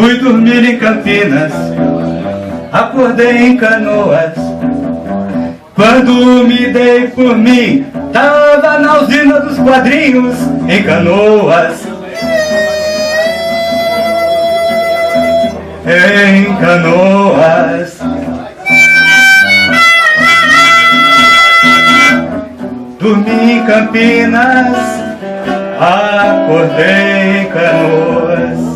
Fui dormir em Campinas, acordei em Canoas. Quando me dei por mim, tava na usina dos quadrinhos, em Canoas. Em Canoas. Dormi em Campinas, acordei em Canoas.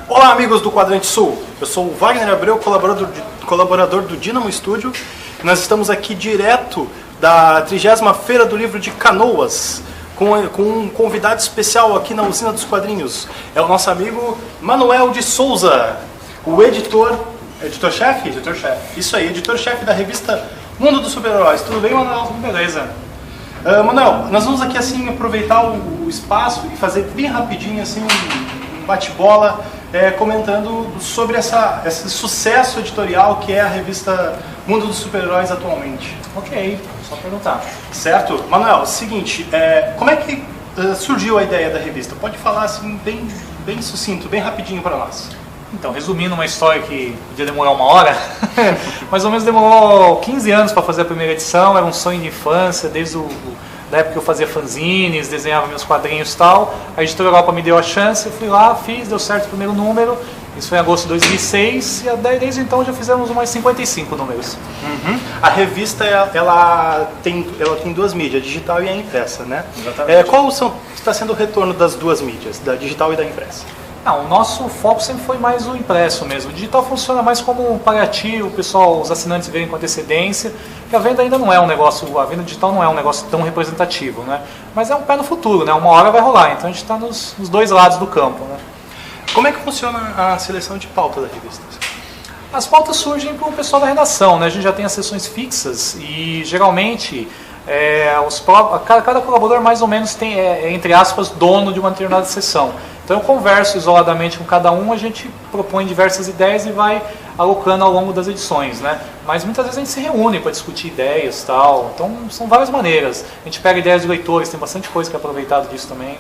Olá, amigos do Quadrante Sul, eu sou o Wagner Abreu, colaborador do Dynamo Studio. Nós estamos aqui direto da 30ª Feira do Livro de Canoas, com um convidado especial aqui na Usina dos Quadrinhos. É o nosso amigo Manuel de Souza, o editor-chefe? Editor-chefe. Isso aí, editor-chefe da revista Mundo dos Super-Heróis. Tudo bem, Manuel? Beleza. Manuel, nós vamos aqui assim aproveitar o espaço e fazer bem rapidinho assim um bate-bola, comentando sobre esse sucesso editorial que é a revista Mundo dos Super-Heróis atualmente. Ok, só perguntar. Certo? Manuel, seguinte, como é que surgiu a ideia da revista? Pode falar assim bem sucinto, bem rapidinho para nós. Então, resumindo uma história que podia demorar 1 hora, mais ou menos demorou 15 anos para fazer a primeira edição, era um sonho de infância, desde da época que eu fazia fanzines, desenhava meus quadrinhos e tal. A Editora Europa me deu a chance, eu fui lá, fiz, deu certo o primeiro número. Isso foi em agosto de 2006 e desde então já fizemos mais 55 números. Uhum. A revista ela tem 2 mídias, a digital e a impressa, né? Exatamente. Qual está sendo o retorno das 2 mídias, da digital e da impressa? O nosso foco sempre foi mais o impresso mesmo. O digital funciona mais como um paliativo, os assinantes verem com antecedência, que a venda ainda não é um negócio, a venda digital não é um negócio tão representativo, né? Mas é um pé no futuro, né? Uma hora vai rolar, então a gente está nos 2 lados do campo, né? Como é que funciona a seleção de pauta da revista? As pautas surgem para o pessoal da redação, né? A gente já tem as sessões fixas e geralmente cada colaborador mais ou menos tem, entre aspas, dono de uma determinada sessão. Então eu converso isoladamente com cada um, a gente propõe diversas ideias e vai alocando ao longo das edições, né? Mas muitas vezes a gente se reúne para discutir ideias e tal, então são várias maneiras. A gente pega ideias de leitores, tem bastante coisa que é aproveitado disso também.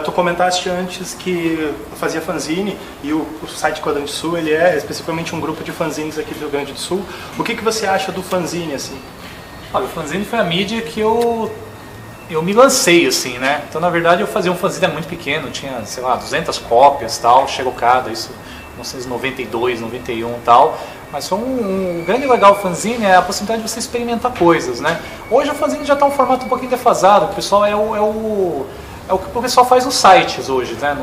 Tu comentaste antes que fazia fanzine e o site Quadrante Sul ele é especificamente um grupo de fanzines aqui do Rio Grande do Sul. O que você acha do fanzine, assim? Olha, o fanzine foi a mídia que eu me lancei, assim, né? Então, na verdade, eu fazia um fanzine muito pequeno, tinha, sei lá, 200 cópias, tal, xerocada, isso em 1992, 91 e tal. Mas foi um grande legal fanzine é a possibilidade de você experimentar coisas, né? Hoje o fanzine já está um formato um pouquinho defasado, o pessoal é o que o pessoal faz nos sites hoje, né?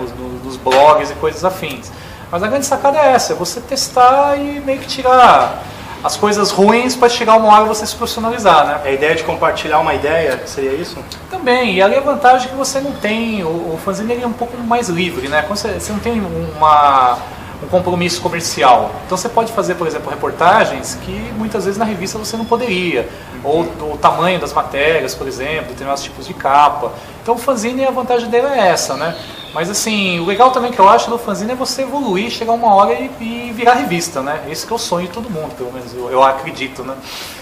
Nos blogs e coisas afins. Mas a grande sacada é essa, é você testar e meio que tirar as coisas ruins para chegar uma hora você se profissionalizar, né? A ideia de compartilhar uma ideia, seria isso? Também, e ali a vantagem é que você não tem, o fanzine ele é um pouco mais livre, né? Quando você não tem um compromisso comercial. Então você pode fazer, por exemplo, reportagens que muitas vezes na revista você não poderia, ou do tamanho das matérias, por exemplo, determinados tipos de capa. Então o fanzine, a vantagem dele é essa, né? Mas assim, o legal também que eu acho do fanzine é você evoluir, chegar uma hora e virar revista, né? Esse que é o sonho de todo mundo, pelo menos eu acredito, né?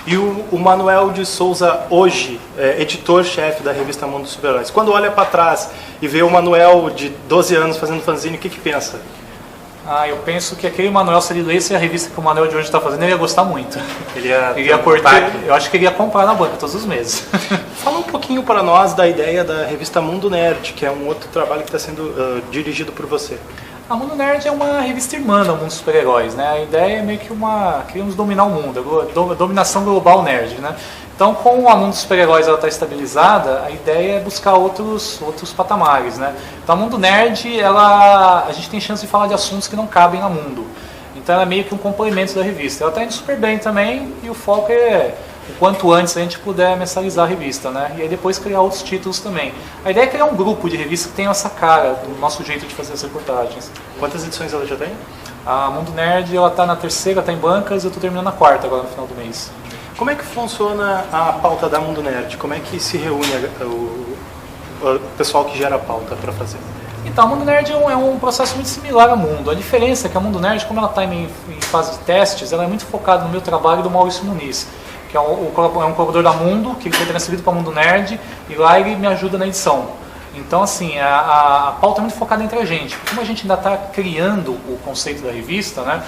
E o Manuel de Souza, hoje, editor-chefe da revista Mundo dos Super-Heróis, quando olha para trás e vê o Manuel de 12 anos fazendo fanzine, o que pensa? Eu penso que aquele Manuel, se ele lesse a revista que o Manuel de hoje está fazendo, ele ia gostar muito. Ele ia curtir, eu acho que ele ia comprar na banca todos os meses. Fala um pouquinho para nós da ideia da revista Mundo Nerd, que é um outro trabalho que está sendo dirigido por você. A Mundo Nerd é uma revista irmã do Mundo dos Super-Heróis, né? A ideia é meio que queremos dominar o mundo, a dominação global nerd, né? Então, com a Mundo dos Super-Heróis ela está estabilizada, a ideia é buscar outros patamares, né? Então, a Mundo Nerd, a gente tem chance de falar de assuntos que não cabem na Mundo. Então, ela é meio que um complemento da revista. Ela está indo super bem também e o foco é o quanto antes a gente puder mensalizar a revista, né? E aí depois criar outros títulos também. A ideia é criar um grupo de revistas que tenha essa cara do nosso jeito de fazer as reportagens. Quantas edições ela já tem? A Mundo Nerd, ela está na 3ª, está em bancas, eu estou terminando a 4ª agora no final do mês. Como é que funciona a pauta da Mundo Nerd? Como é que se reúne o pessoal que gera a pauta para fazer? Então, a Mundo Nerd é um processo muito similar ao Mundo. A diferença é que a Mundo Nerd, como ela está em fase de testes, ela é muito focada no meu trabalho e do Maurício Muniz, que é um colaborador da Mundo, que foi transferido para a Mundo Nerd, e lá ele me ajuda na edição. Então, assim, a pauta é muito focada entre a gente. Como a gente ainda está criando o conceito da revista, né,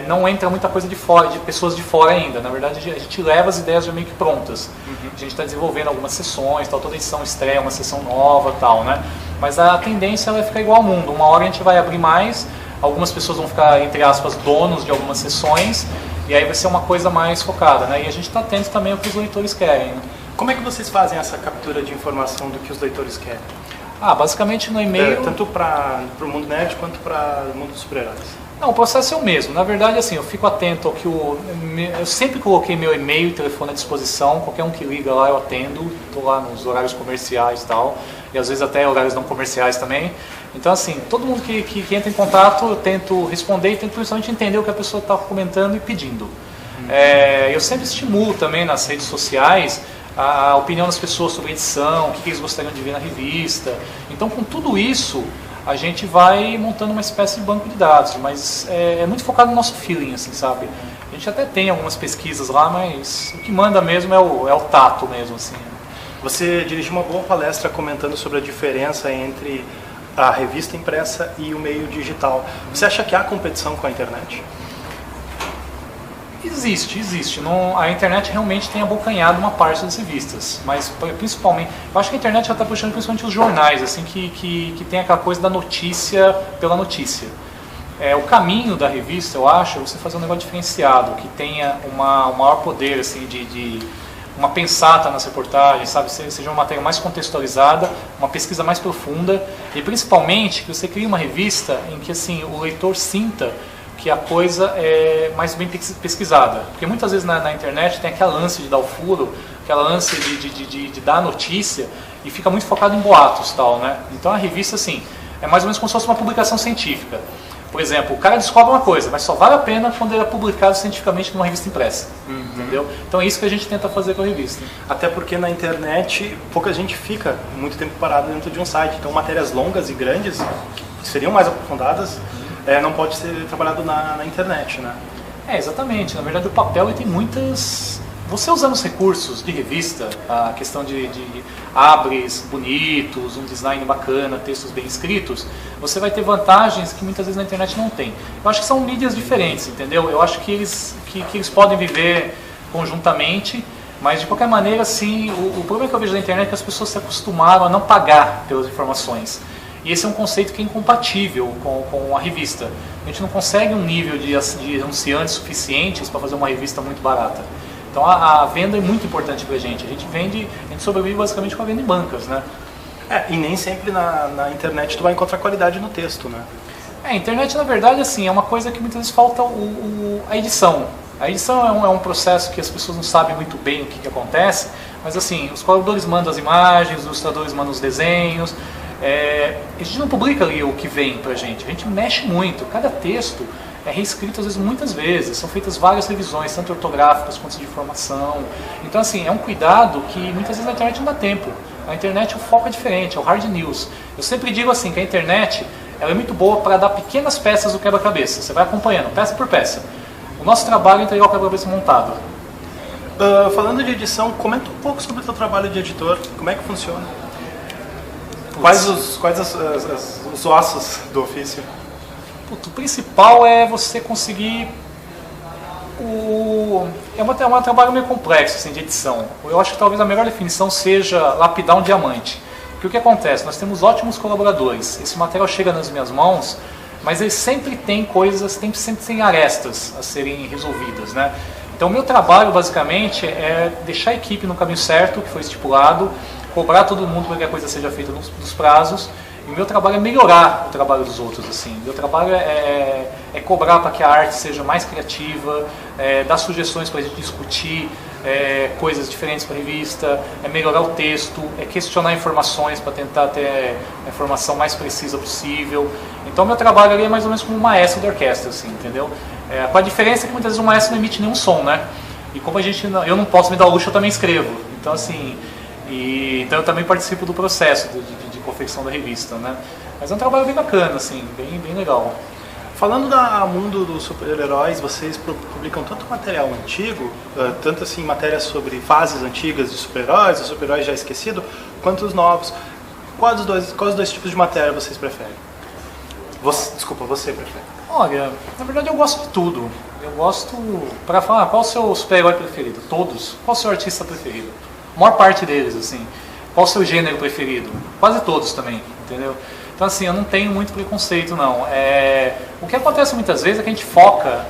não entra muita coisa de fora, de pessoas de fora ainda. Na verdade, a gente leva as ideias já meio que prontas. A gente está desenvolvendo algumas sessões, tal, toda edição estreia uma sessão nova, tal, né? Mas a tendência vai ficar igual ao Mundo. Uma hora a gente vai abrir mais, algumas pessoas vão ficar, entre aspas, donos de algumas sessões, e aí vai ser uma coisa mais focada, né? E a gente está atento também ao que os leitores querem, né? Como é que vocês fazem essa captura de informação do que os leitores querem? Basicamente no e-mail... tanto para o Mundo Nerd quanto para o Mundo dos Super-Heróis. Não, o processo é o mesmo. Na verdade, assim, eu fico atento ao que eu sempre coloquei meu e-mail e telefone à disposição. Qualquer um que liga lá eu atendo. Estou lá nos horários comerciais e tal. E às vezes até horários não comerciais também. Então, assim, todo mundo que entra em contato, eu tento responder e tento principalmente entender o que a pessoa está comentando e pedindo. Eu sempre estimulo também nas redes sociais a opinião das pessoas sobre a edição, o que eles gostariam de ver na revista. Então, com tudo isso, a gente vai montando uma espécie de banco de dados, mas é muito focado no nosso feeling, assim, sabe? A gente até tem algumas pesquisas lá, mas o que manda mesmo é o tato mesmo, assim. Você dirigiu uma boa palestra comentando sobre a diferença entre a revista impressa e o meio digital. Você acha que há competição com a internet? Existe. A internet realmente tem abocanhado uma parte das revistas, mas principalmente, eu acho que a internet já está puxando principalmente os jornais, assim, que tem aquela coisa da notícia pela notícia. O caminho da revista, eu acho, é você fazer um negócio diferenciado, que tenha um maior poder, assim, de uma pensata nas reportagens, sabe, seja uma matéria mais contextualizada, uma pesquisa mais profunda, e principalmente que você crie uma revista em que, assim, o leitor sinta que a coisa é mais bem pesquisada. Porque muitas vezes na internet tem aquela ânsia de dar o furo, aquela ânsia de dar a notícia, e fica muito focado em boatos, tal, né? Então a revista, assim, é mais ou menos como se fosse uma publicação científica. Por exemplo, o cara descobre uma coisa, mas só vale a pena quando ele é publicado cientificamente numa revista impressa. Entendeu? Então é isso que a gente tenta fazer com a revista. Até porque na internet pouca gente fica muito tempo parado dentro de um site. Então matérias longas e grandes, que seriam mais aprofundadas, não pode ser trabalhado na internet, né? Exatamente. Na verdade, o papel ele tem muitas... Você usando os recursos de revista, a questão de abres bonitos, um design bacana, textos bem escritos, você vai ter vantagens que muitas vezes na internet não tem. Eu acho que são mídias diferentes, entendeu? Eu acho que eles podem viver conjuntamente, mas de qualquer maneira, assim, o problema que eu vejo na internet é que as pessoas se acostumaram a não pagar pelas informações. E esse é um conceito que é incompatível com a revista. A gente não consegue um nível de anunciantes suficientes para fazer uma revista muito barata. Então a venda é muito importante para a gente. A gente sobrevive basicamente com a venda em bancas, né? E nem sempre na internet tu vai encontrar qualidade no texto, né? A internet, na verdade, assim, é uma coisa que muitas vezes falta a edição. A edição é um processo que as pessoas não sabem muito bem o que acontece, mas assim, os colaboradores mandam as imagens, os ilustradores mandam os desenhos. A gente não publica ali o que vem pra gente, a gente mexe muito. Cada texto é reescrito às vezes muitas vezes, são feitas várias revisões, tanto ortográficas quanto de informação. Então assim, é um cuidado que muitas vezes na internet não dá tempo. Na internet o foco é diferente, é o hard news. Eu sempre digo assim, que a internet ela é muito boa para dar pequenas peças do quebra-cabeça. Você vai acompanhando, peça por peça. O nosso trabalho é entregar o quebra-cabeça montado. Falando de edição, comenta um pouco sobre o teu trabalho de editor, como é que funciona? Quais os ossos do ofício? O principal é você conseguir é um trabalho meio complexo assim, de edição. Eu acho que talvez a melhor definição seja lapidar um diamante. Porque o que acontece? Nós temos ótimos colaboradores. Esse material chega nas minhas mãos, mas ele sempre tem coisas, sempre tem arestas a serem resolvidas, né? Então o meu trabalho basicamente é deixar a equipe no caminho certo, que foi estipulado, cobrar todo mundo para que a coisa seja feita nos prazos. E o meu trabalho é melhorar o trabalho dos outros, assim. Meu trabalho é cobrar para que a arte seja mais criativa, dar sugestões para a gente discutir coisas diferentes para a revista, melhorar o texto, questionar informações para tentar ter a informação mais precisa possível. Então meu trabalho ali é mais ou menos como um maestro da orquestra, assim, entendeu? Com a diferença que muitas vezes o maestro não emite nenhum som, né? E como eu não posso me dar o luxo, eu também escrevo. Então assim, E, então eu também participo do processo de confecção da revista, né? Mas é um trabalho bem bacana, assim, bem legal. Falando do mundo dos super-heróis, vocês publicam tanto material antigo, tanto assim matérias sobre fases antigas de super-heróis, os super-heróis já esquecidos, quanto os novos. Quais os dois tipos de matéria vocês preferem? Você prefere? Olha, na verdade eu gosto de tudo. Eu gosto, para falar, qual o seu super-herói preferido? Todos. Qual o seu artista preferido? A maior parte deles, assim. Qual o seu gênero preferido? Quase todos também, entendeu? Então, assim, eu não tenho muito preconceito, não. O que acontece muitas vezes é que a gente foca,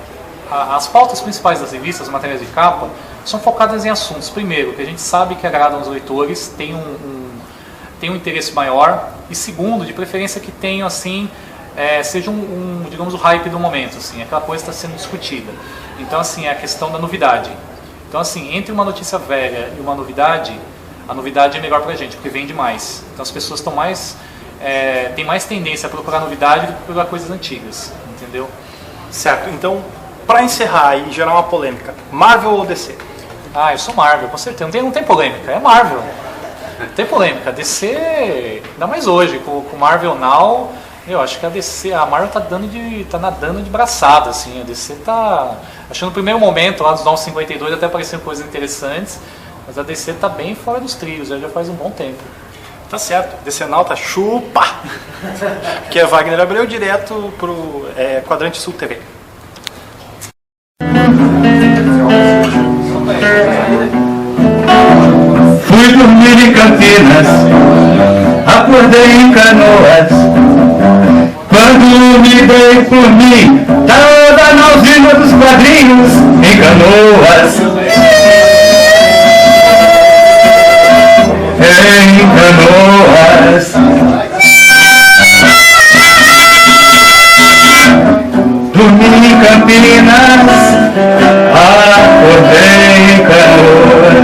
as pautas principais das revistas, as matérias de capa, são focadas em assuntos. Primeiro, que a gente sabe que agradam os leitores, tem um interesse maior. E segundo, de preferência que tenham, assim, seja digamos, o hype do momento, assim, aquela coisa está sendo discutida. Então, assim, é a questão da novidade. Então, assim, entre uma notícia velha e uma novidade, a novidade é melhor pra gente, porque vende mais. Então as pessoas estão tem mais tendência a procurar novidade do que procurar coisas antigas, entendeu? Certo, então, para encerrar e gerar uma polêmica, Marvel ou DC? Ah, eu sou Marvel, com certeza. Não tem polêmica, é Marvel. Não tem polêmica. DC, ainda mais hoje, com Marvel Now, eu acho que a Marvel tá nadando de braçada, assim. A DC tá... Acho que no primeiro momento, lá dos 952, até apareceram coisas interessantes, mas a DC tá bem fora dos trilhos, já faz um bom tempo. Tá certo, DC Now tá chupa! Que é Wagner Abreu, direto pro Quadrante Sul TV. Fui dormir em Campinas, acordei em Canoas. Quando me dei por mim, tava na usina dos quadrinhos em Canoas. Em Canoas. Dormi em Campinas, acordei em Canoas.